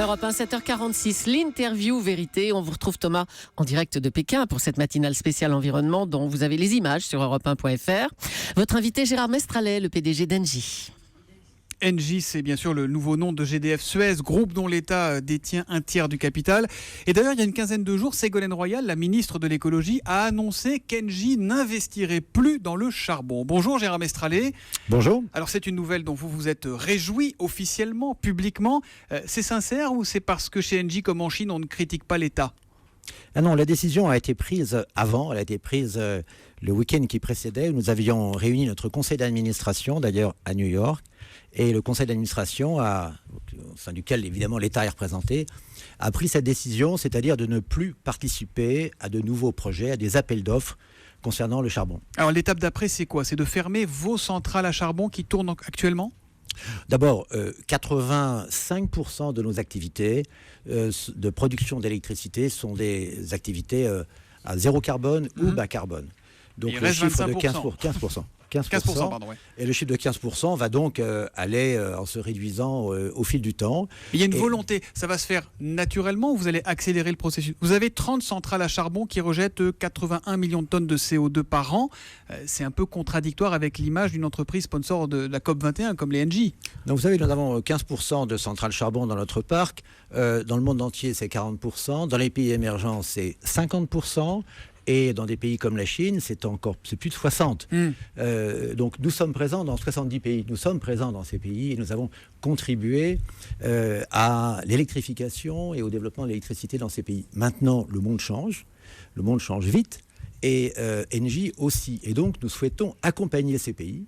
Europe 1, 7h46, l'interview vérité. On vous retrouve Thomas en direct de Pékin pour cette matinale spéciale environnement dont vous avez les images sur europe1.fr. Votre invité Gérard Mestralet, le PDG d'Engie. Engie, c'est bien sûr le nouveau nom de GDF Suez, groupe dont l'État détient un tiers du capital. Et d'ailleurs, il y a une quinzaine de jours, Ségolène Royal, la ministre de l'écologie, a annoncé qu'Engie n'investirait plus dans le charbon. Bonjour Gérard Mestralet. Bonjour. Alors c'est une nouvelle dont vous vous êtes réjoui officiellement, publiquement. C'est sincère ou c'est parce que chez Engie, comme en Chine, on ne critique pas l'État ? Ah non, la décision a été prise avant, elle a été prise le week-end qui précédait. Nous avions réuni notre conseil d'administration, d'ailleurs à New York, et le conseil d'administration, au sein duquel évidemment l'État est représenté, a pris cette décision, c'est-à-dire de ne plus participer à de nouveaux projets, à des appels d'offres concernant le charbon. Alors l'étape d'après, c'est quoi ? C'est de fermer vos centrales à charbon qui tournent actuellement ? D'abord, 85% de nos activités de production d'électricité sont des activités à zéro carbone ou bas carbone. Donc le chiffre de 15%. 15%, pardon, ouais. Et le chiffre de 15% va donc aller en se réduisant au fil du temps. Il y a une volonté, ça va se faire naturellement ou vous allez accélérer le processus ? Vous avez 30 centrales à charbon qui rejettent 81 millions de tonnes de CO2 par an. C'est un peu contradictoire avec l'image d'une entreprise sponsor de la COP21 comme les Engie. Donc vous savez, nous avons 15% de centrales charbon dans notre parc. Dans le monde entier, c'est 40%. Dans les pays émergents, c'est 50%. Et dans des pays comme la Chine, c'est plus de 60. Donc nous sommes présents dans 70 pays. Nous sommes présents dans ces pays et nous avons contribué à l'électrification et au développement de l'électricité dans ces pays. Maintenant, le monde change vite, et Engie aussi. Et donc nous souhaitons accompagner ces pays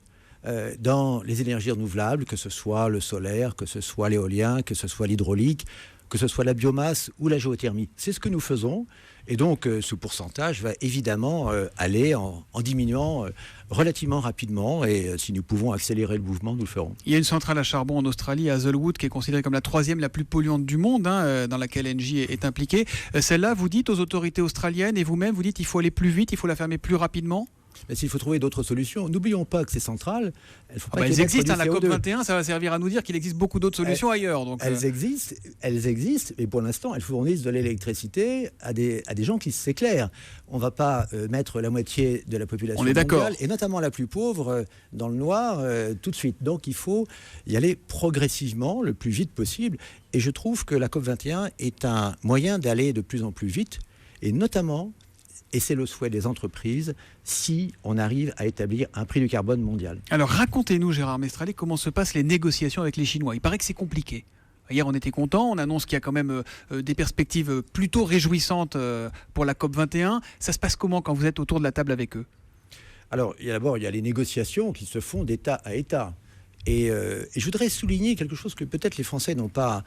dans les énergies renouvelables, que ce soit le solaire, que ce soit l'éolien, que ce soit l'hydraulique, que ce soit la biomasse ou la géothermie. C'est ce que nous faisons. Et donc, ce pourcentage va évidemment aller en diminuant relativement rapidement. Et si nous pouvons accélérer le mouvement, nous le ferons. Il y a une centrale à charbon en Australie, à Hazelwood, qui est considérée comme la troisième la plus polluante du monde, dans laquelle Engie est impliquée. Celle-là, vous dites aux autorités australiennes et vous-même, vous dites qu'il faut aller plus vite, il faut la fermer plus rapidement ? Mais s'il faut trouver d'autres solutions, n'oublions pas que ces centrales, elles existent. La COP21, ça va servir à nous dire qu'il existe beaucoup d'autres solutions ailleurs. Donc elles existent, et pour l'instant, elles fournissent de l'électricité à des gens qui s'éclairent. On ne va pas mettre la moitié de la population mondiale, et notamment la plus pauvre, dans le noir tout de suite. Donc il faut y aller progressivement, le plus vite possible. Et je trouve que la COP21 est un moyen d'aller de plus en plus vite, et notamment, et c'est le souhait des entreprises, si on arrive à établir un prix du carbone mondial. Alors racontez-nous, Gérard Mestralet, comment se passent les négociations avec les Chinois. Il paraît que c'est compliqué. Hier, on était content, on annonce qu'il y a quand même des perspectives plutôt réjouissantes pour la COP21. Ça se passe comment quand vous êtes autour de la table avec eux ? Alors, il y a les négociations qui se font d'État à État. Et je voudrais souligner quelque chose que peut-être les Français n'ont pas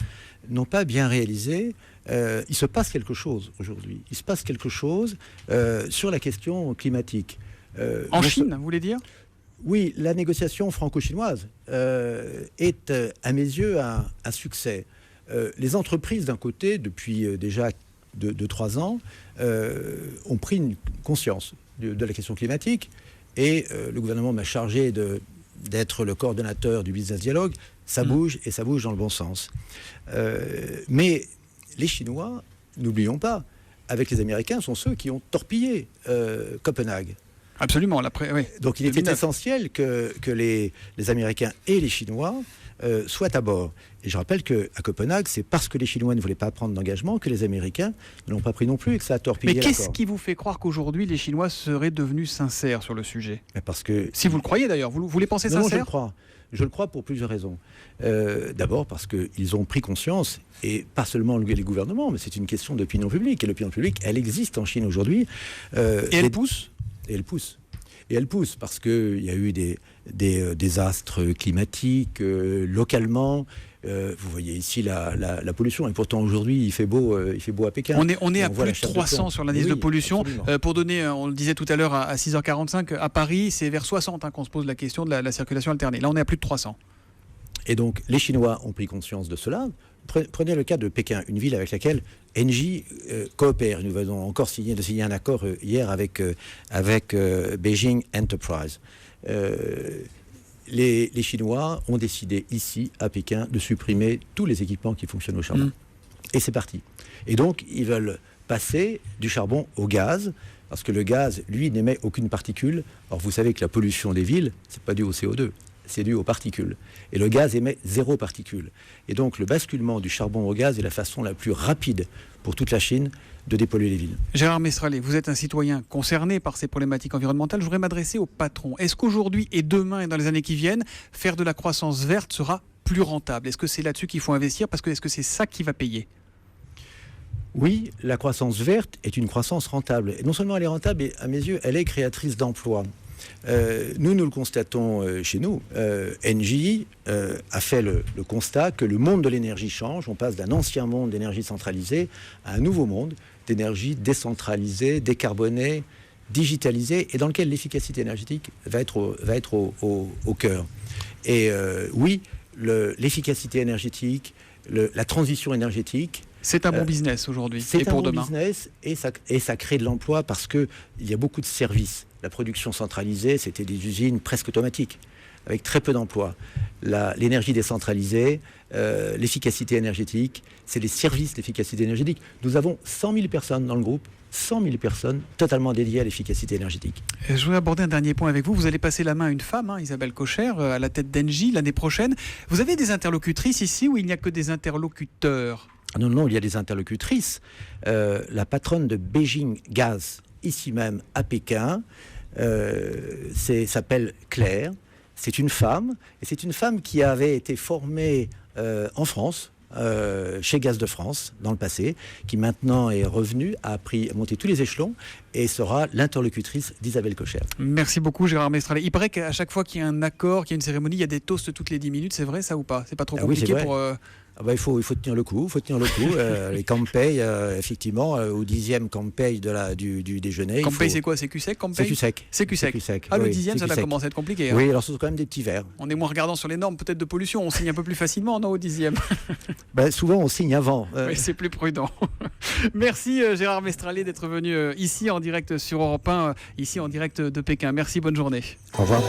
bien réalisé. Il se passe quelque chose aujourd'hui. Il se passe quelque chose sur la question climatique. En Chine, vous voulez dire ? Oui, la négociation franco-chinoise est, à mes yeux, un succès. Les entreprises, d'un côté, depuis déjà 2-3 ans, ont pris une conscience de la question climatique. Et le gouvernement m'a chargé d'être le coordonnateur du business dialogue. Ça bouge, et ça bouge dans le bon sens. Mais les Chinois, n'oublions pas, avec les Américains, sont ceux qui ont torpillé Copenhague. Absolument. Oui. Donc il était essentiel que les Américains et les Chinois soient à bord. Et je rappelle qu'à Copenhague, c'est parce que les Chinois ne voulaient pas prendre d'engagement que les Américains ne l'ont pas pris non plus et que ça a torpillé l'accord. Mais qu'est-ce qui vous fait croire qu'aujourd'hui les Chinois seraient devenus sincères sur le sujet ? Parce que, si vous le croyez d'ailleurs, vous les pensez sincères ? Non, je le crois. Je le crois pour plusieurs raisons. D'abord parce qu'ils ont pris conscience, et pas seulement les gouvernements, mais c'est une question d'opinion publique. Et l'opinion publique, elle existe en Chine aujourd'hui. Et elle pousse ? Et elle pousse. Et elle pousse parce qu'il y a eu des désastres climatiques localement. Vous voyez ici la pollution. Et pourtant, aujourd'hui, il fait beau à Pékin. On est à plus de 300 sur l'indice de pollution. Pour donner, on le disait tout à l'heure à 6h45, à Paris, c'est vers 60 qu'on se pose la question de la circulation alternée. Là, on est à plus de 300. Et donc, les Chinois ont pris conscience de cela. Prenez le cas de Pékin, une ville avec laquelle Engie coopère. Nous avons encore signé un accord hier avec Beijing Enterprise. Les Chinois ont décidé ici, à Pékin, de supprimer tous les équipements qui fonctionnent au charbon. Et c'est parti. Et donc, ils veulent passer du charbon au gaz, parce que le gaz, lui, n'émet aucune particule. Or, vous savez que la pollution des villes, c'est pas dû au CO2, c'est dû aux particules. Et le gaz émet 0 particule. Et donc, le basculement du charbon au gaz est la façon la plus rapide pour toute la Chine de dépolluer les villes. Gérard Mestrallet, vous êtes un citoyen concerné par ces problématiques environnementales. Je voudrais m'adresser au patron. Est-ce qu'aujourd'hui et demain et dans les années qui viennent, faire de la croissance verte sera plus rentable? Est-ce que c'est là-dessus qu'il faut investir? Parce que est-ce que c'est ça qui va payer? Oui, la croissance verte est une croissance rentable. Et non seulement elle est rentable, mais à mes yeux, elle est créatrice d'emplois. Nous le constatons chez nous. Engie a fait le constat que le monde de l'énergie change. On passe d'un ancien monde d'énergie centralisée à un nouveau monde d'énergie décentralisée, décarbonée, digitalisée, et dans lequel l'efficacité énergétique va être au cœur. Et oui, l'efficacité énergétique, la transition énergétique, c'est un bon business aujourd'hui et pour demain. C'est un bon business et ça crée de l'emploi parce qu'il y a beaucoup de services. La production centralisée, c'était des usines presque automatiques, avec très peu d'emplois. L'énergie décentralisée, l'efficacité énergétique, c'est les services d'efficacité énergétique. Nous avons 100 000 personnes dans le groupe, 100 000 personnes totalement dédiées à l'efficacité énergétique. Je voudrais aborder un dernier point avec vous. Vous allez passer la main à une femme, Isabelle Kocher, à la tête d'Engie l'année prochaine. Vous avez des interlocutrices ici ou il n'y a que des interlocuteurs? Non, il y a des interlocutrices. La patronne de Beijing Gaz, ici même à Pékin, s'appelle Claire. C'est une femme, et c'est une femme qui avait été formée en France, chez Gaz de France, dans le passé, qui maintenant est revenue, a monté tous les échelons, et sera l'interlocutrice d'Isabelle Kocher. Merci beaucoup Gérard Mestrallet. Il paraît qu'à chaque fois qu'il y a un accord, qu'il y a une cérémonie, il y a des toasts toutes les 10 minutes, c'est vrai ça ou pas? C'est pas trop compliqué pour... il faut tenir le coup, les Campay, effectivement, au 10e Campay du déjeuner. Campay, c'est quoi? C'est cul-sec, Campay? C'est cul-sec. Ah, le 10e, ça va commencer à être compliqué. Oui, alors ce sont quand même des petits verres. On est moins regardant sur les normes peut-être de pollution, on signe un peu plus facilement, non, au 10e? Souvent, on signe avant. Oui, c'est plus prudent. Merci Gérard Mestrallet d'être venu ici en direct sur Europe 1, ici en direct de Pékin. Merci, bonne journée. Au revoir.